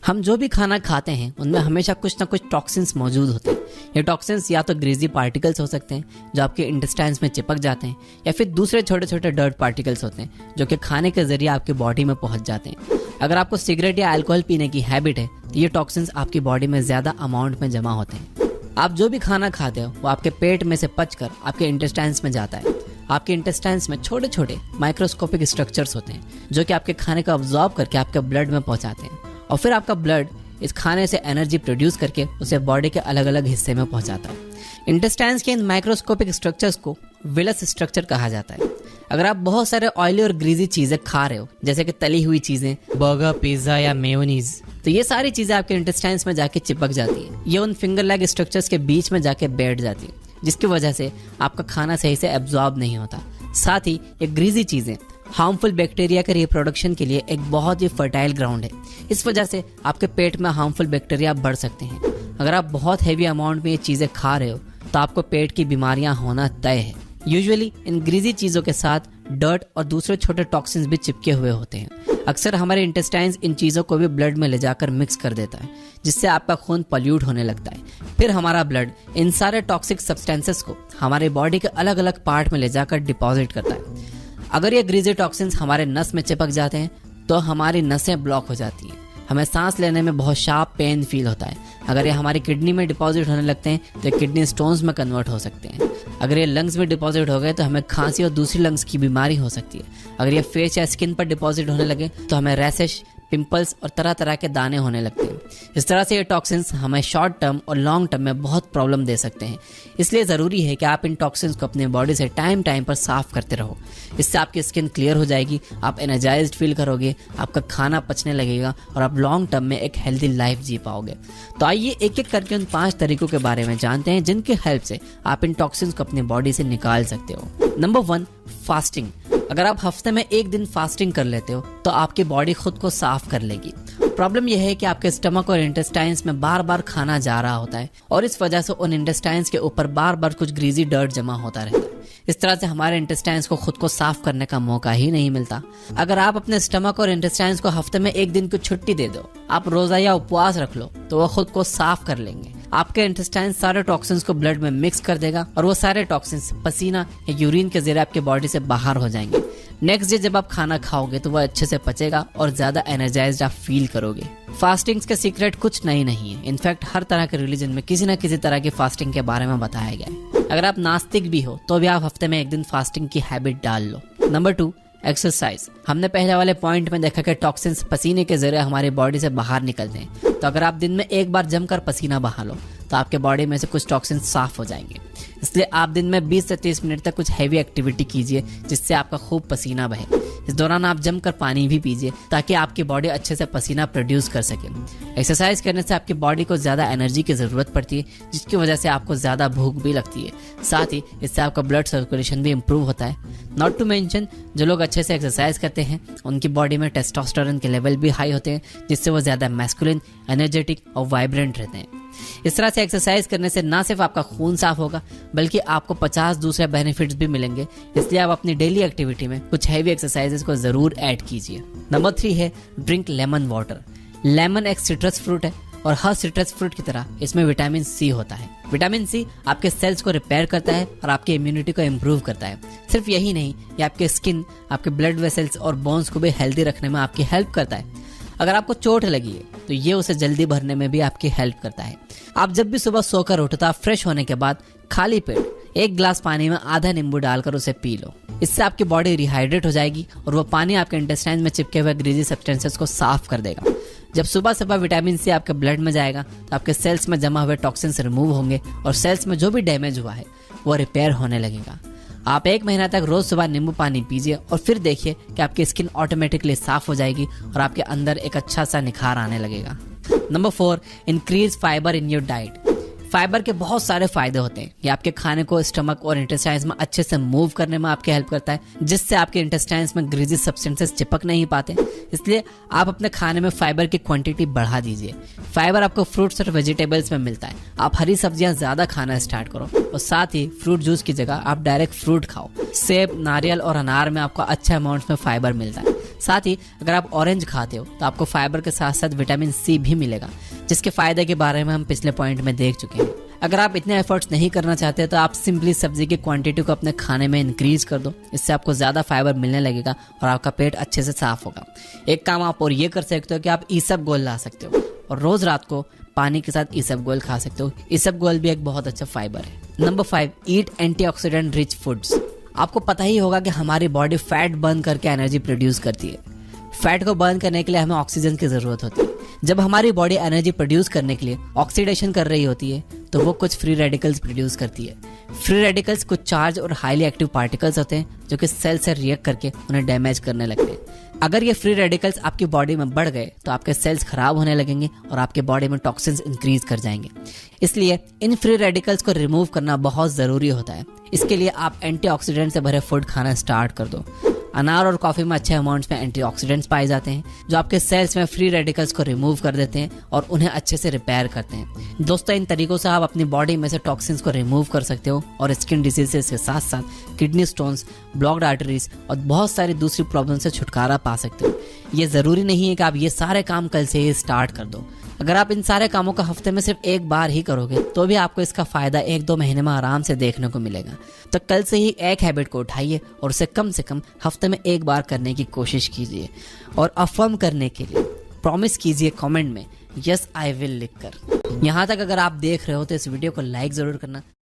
हम जो भी खाना खाते हैं उनमें हमेशा कुछ ना कुछ टॉक्सिन्स मौजूद होते हैं। ये टॉक्सिन्स या तो ग्रीजी पार्टिकल्स हो सकते हैं जो आपके इंटेस्टाइन्स में चिपक जाते हैं, या फिर दूसरे छोटे छोटे डर्ट पार्टिकल्स होते हैं जो कि खाने के जरिए आपकी बॉडी में पहुंच जाते हैं। अगर आपको सिगरेट या अल्कोहल पीने की हैबिट है तो ये टॉक्सिन्स आपकी बॉडी में ज्यादा अमाउंट में जमा होते हैं। आप जो भी खाना खाते हो वो आपके पेट में से पचकर आपके इंटेस्टाइन्स में जाता है। आपके इंटेस्टाइन्स में छोटे छोटे माइक्रोस्कोपिक स्ट्रक्चर्स होते हैं जो कि आपके खाने को अब्जॉर्ब करके आपके ब्लड में पहुंचाते हैं, और फिर आपका ब्लड इस खाने से एनर्जी प्रोड्यूस करके उसे बॉडी के अलग अलग हिस्से में पहुंचाता है। इंटेस्टाइन्स के इन माइक्रोस्कोपिक स्ट्रक्चर्स को विलस स्ट्रक्चर कहा जाता है। अगर आप बहुत सारे ऑयली और ग्रीजी चीजें खा रहे हो, जैसे कि तली हुई चीजें, बर्गर, पिज्जा या मेयोनीज, तो ये सारी चीजें आपके इंटेस्टाइन्स में जाके चिपक जाती है। ये उन फिंगर लेग स्ट्रक्चर्स के बीच में जाके बैठ जाती है, जिसकी वजह से आपका खाना सही से एब्जॉर्ब नहीं होता। साथ ही ये ग्रीजी चीजें हार्मफुल बैक्टीरिया के रिप्रोडक्शन के लिए एक बहुत ही फर्टाइल ग्राउंड है। इस वजह से आपके पेट में हार्मफुल बैक्टीरिया बढ़ सकते हैं। अगर आप बहुत हैवी अमाउंट में ये चीजें खा रहे हो तो आपको पेट की बीमारियां होना तय है। यूजुअली इन ग्रीजी चीजों के साथ डर्ट और दूसरे छोटे टॉक्सिन्स भी चिपके हुए होते हैं। अक्सर हमारे इंटेस्टाइन्स इन चीजों को भी ब्लड में ले जाकर मिक्स कर देता है, जिससे आपका खून पॉल्यूट होने लगता है। फिर हमारा ब्लड इन सारे टॉक्सिक सब्सटेंसेस को हमारे बॉडी के अलग अलग पार्ट में ले जाकर डिपॉजिट करता है। अगर ये ग्रीजी टॉक्सिन्स हमारे नस में चिपक जाते हैं तो हमारी नसें ब्लॉक हो जाती हैं। हमें सांस लेने में बहुत शार्प पेन फील होता है। अगर ये हमारी किडनी में डिपॉजिट होने लगते हैं तो किडनी स्टोन्स में कन्वर्ट हो सकते हैं। अगर ये लंग्स में डिपॉजिट हो गए तो हमें खांसी और दूसरी लंग्स की बीमारी हो सकती है। अगर ये फेस या स्किन पर डिपॉजिट होने लगे तो हमें रैशेस, पिंपल्स और तरह तरह के दाने होने लगते हैं। इस तरह से ये टॉक्सिन्स हमें शॉर्ट टर्म और लॉन्ग टर्म में बहुत प्रॉब्लम दे सकते हैं। इसलिए ज़रूरी है कि आप इन टॉक्सिन्स को अपने बॉडी से टाइम टाइम पर साफ करते रहो। इससे आपकी स्किन क्लियर हो जाएगी, आप एनर्जाइज्ड फील करोगे, आपका खाना पचने लगेगा और आप लॉन्ग टर्म में एक हेल्दी लाइफ जी पाओगे। तो आइए एक एक करके उन 5 तरीकों के बारे में जानते हैं जिनकी हेल्प से आप इन टॉक्सिन्स को अपनी बॉडी से निकाल सकते हो। Number 1, fasting. अगर आप हफ्ते में 1 दिन फास्टिंग कर लेते हो तो आपकी बॉडी खुद को साफ कर लेगी। प्रॉब्लम यह है कि आपके स्टमक और इंटेस्टाइन्स में बार बार खाना जा रहा होता है और इस वजह से उन इंटेस्टाइन्स के ऊपर बार बार कुछ ग्रीजी डर्ट जमा होता रहता है। इस तरह से हमारे इंटेस्टाइन्स को खुद को साफ करने का मौका ही नहीं मिलता। अगर आप अपने स्टमक और इंटेस्टाइन्स को हफ्ते में 1 दिन की छुट्टी दे दो, आप रोजा या उपवास रख लो, तो वो खुद को साफ कर लेंगे। आपके इंटेस्टाइन्स सारे टॉक्सिन्स को ब्लड में मिक्स कर देगा और वो सारे टॉक्सिन्स पसीना या यूरिन के जरिए आपके बॉडी से बाहर हो जाएंगे। नेक्स्ट डे जब आप खाना खाओगे तो वह अच्छे से पचेगा और ज्यादा एनर्जाइज्ड आप फील करोगे। फास्टिंग्स का सीक्रेट कुछ नहीं है। इनफैक्ट हर तरह के रिलीजन में किसी न किसी तरह की फास्टिंग के बारे में बताया गया है। अगर आप नास्तिक भी हो तो भी आप हफ्ते में 1 दिन फास्टिंग की हैबिट डाल लो। Number 2, exercise. हमने पहले वाले पॉइंट में देखा कि टॉक्सिन्स पसीने के जरिए हमारी बॉडी से बाहर निकलते हैं। तो अगर आप दिन में 1 बार जमकर पसीना बहा लो तो आपके बॉडी में से कुछ टॉक्सिन्स साफ हो जाएंगे। इसलिए आप दिन में 20 से 30 मिनट तक कुछ हैवी एक्टिविटी कीजिए जिससे आपका खूब पसीना बहे। इस दौरान आप जमकर पानी भी पीजिए ताकि आपकी बॉडी अच्छे से पसीना प्रोड्यूस कर सके। एक्सरसाइज करने से आपकी बॉडी को ज्यादा एनर्जी की जरूरत पड़ती है, जिसकी वजह से आपको ज्यादा भूख भी लगती है। साथ ही इससे आपका ब्लड सर्कुलेशन भी इम्प्रूव होता है। नॉट टू मेंशन, जो लोग अच्छे से एक्सरसाइज करते हैं उनकी बॉडी में टेस्टोस्टेरोन के लेवल भी हाई होते हैं, जिससे वो ज्यादा मैस्कुलिन, एनर्जेटिक और वाइब्रेंट रहते हैं। इस तरह से एक्सरसाइज करने से ना सिर्फ आपका खून साफ होगा बल्कि आपको 50 दूसरे बेनिफिट्स भी मिलेंगे। इसलिए आप अपनी डेली एक्टिविटी में कुछ हैवी एक्सरसाइजेस को जरूर ऐड कीजिए। नंबर 3 है ड्रिंक लेमन वाटर। लेमन एक सिट्रस फ्रूट है और हर सिट्रस फ्रूट की तरह इसमें विटामिन सी होता है। विटामिन सी आपके सेल्स को रिपेयर करता है और आपकी इम्यूनिटी को इम्प्रूव करता है। सिर्फ यही नहीं, ये आपके स्किन, आपके ब्लड वेसल्स और बोन्स को भी हेल्दी रखने में आपकी हेल्प करता है। अगर आपको चोट लगी है तो ये उसे जल्दी भरने में भी आपकी हेल्प करता है। आप जब भी सुबह सोकर उठता फ्रेश होने के बाद खाली पेट 1 गिलास पानी में आधा नींबू डालकर उसे पी लो। इससे आपकी बॉडी रिहाइड्रेट हो जाएगी और वो पानी आपके इंटेस्टाइन में चिपके हुए ग्रीजी सब्सटेंसेस को साफ कर देगा। जब सुबह सुबह विटामिन सी आपके ब्लड में जाएगा तो आपके सेल्स में जमा हुए टॉक्सिन्स रिमूव होंगे और सेल्स में जो भी डैमेज हुआ है वो रिपेयर होने लगेगा। आप 1 महीना तक रोज सुबह नींबू पानी पीजिए और फिर देखिए कि आपकी स्किन ऑटोमेटिकली साफ हो जाएगी और आपके अंदर एक अच्छा सा निखार आने लगेगा। Number 4, increase fibre in your diet. Fibre के बहुत सारे फायदे होते हैं। ये आपके खाने को स्टमक और इंटेस्टाइन्स में अच्छे से मूव करने में आपकी हेल्प करता है, जिससे आपके इंटेस्टाइन्स में ग्रीजी सब्सटेंसेस चिपक नहीं पाते। इसलिए आप अपने खाने में फाइबर की क्वांटिटी बढ़ा दीजिए। फाइबर आपको फ्रूट्स और वेजिटेबल्स में मिलता है। आप हरी सब्जियां ज्यादा खाना स्टार्ट करो और साथ ही फ्रूट जूस की जगह आप डायरेक्ट फ्रूट खाओ। सेब, नारियल और अनार में आपको अच्छे अमाउंट्स में फाइबर मिलता है। साथ ही अगर आप ऑरेंज खाते हो तो आपको फाइबर के साथ साथ विटामिन सी भी मिलेगा, जिसके फायदे के बारे में हम पिछले पॉइंट में देख चुके हैं। अगर आप इतने एफर्ट्स नहीं करना चाहते तो आप सिंपली सब्जी की क्वांटिटी को अपने खाने में इंक्रीज कर दो। इससे आपको ज्यादा फाइबर मिलने लगेगा और आपका पेट अच्छे से साफ होगा। एक काम आप और ये कर सकते हो कि आप ईसबगोल ला सकते हो और रोज रात को पानी के साथ ईसबगोल खा सकते हो। ईसबगोल भी एक बहुत अच्छा फाइबर है। नंबर 5, ईट एंटीऑक्सीडेंट रिच फूड्स। आपको पता ही होगा कि हमारी बॉडी फैट बर्न करके एनर्जी प्रोड्यूस करती है। फैट को बर्न करने के लिए हमें ऑक्सीजन की जरूरत होती है। जब हमारी बॉडी एनर्जी प्रोड्यूस करने के लिए ऑक्सीडेशन कर रही होती है तो वो कुछ फ्री रेडिकल्स प्रोड्यूस करती है। फ्री रेडिकल्स कुछ चार्ज और हाईली एक्टिव पार्टिकल्स होते हैं जो कि सेल से रिएक्ट करके उन्हें डैमेज करने लगते हैं। अगर ये फ्री रेडिकल्स आपकी बॉडी में बढ़ गए तो आपके सेल्स खराब होने लगेंगे और आपके बॉडी में टॉक्सिन्स इंक्रीज कर जाएंगे। इसलिए इन फ्री रेडिकल्स को रिमूव करना बहुत जरूरी होता है। इसके लिए आप एंटीऑक्सीडेंट से भरे फूड खाना स्टार्ट कर दो। अनार और कॉफी में अच्छे अमाउंट्स में एंटीऑक्सीडेंट्स पाए जाते हैं जो आपके सेल्स में फ्री रेडिकल्स को रिमूव कर देते हैं और उन्हें अच्छे से रिपेयर करते हैं। दोस्तों, इन तरीकों से आप अपनी बॉडी में से टॉक्सिन्स को रिमूव कर सकते हो और स्किन डिजीजेस के साथ साथ किडनी स्टोन्स, ब्लॉक्ड आर्टरीज और बहुत सारी दूसरी प्रॉब्लम से छुटकारा पा सकते हो। ये जरूरी नहीं है कि आप ये सारे काम कल से ही स्टार्ट कर दो। अगर आप इन सारे कामों का हफ्ते में सिर्फ एक बार ही करोगे तो भी आपको इसका फायदा 1-2 महीने में आराम से देखने को मिलेगा। तो कल से ही एक हैबिट को उठाइए और उसे कम से कम हफ्ते में एक बार करने की कोशिश कीजिए और अफर्म करने के लिए प्रॉमिस कीजिए कमेंट में यस आई विल लिखकर। यहाँ तक अगर आप देख रहे हो तो इस वीडियो को लाइक जरूर करना।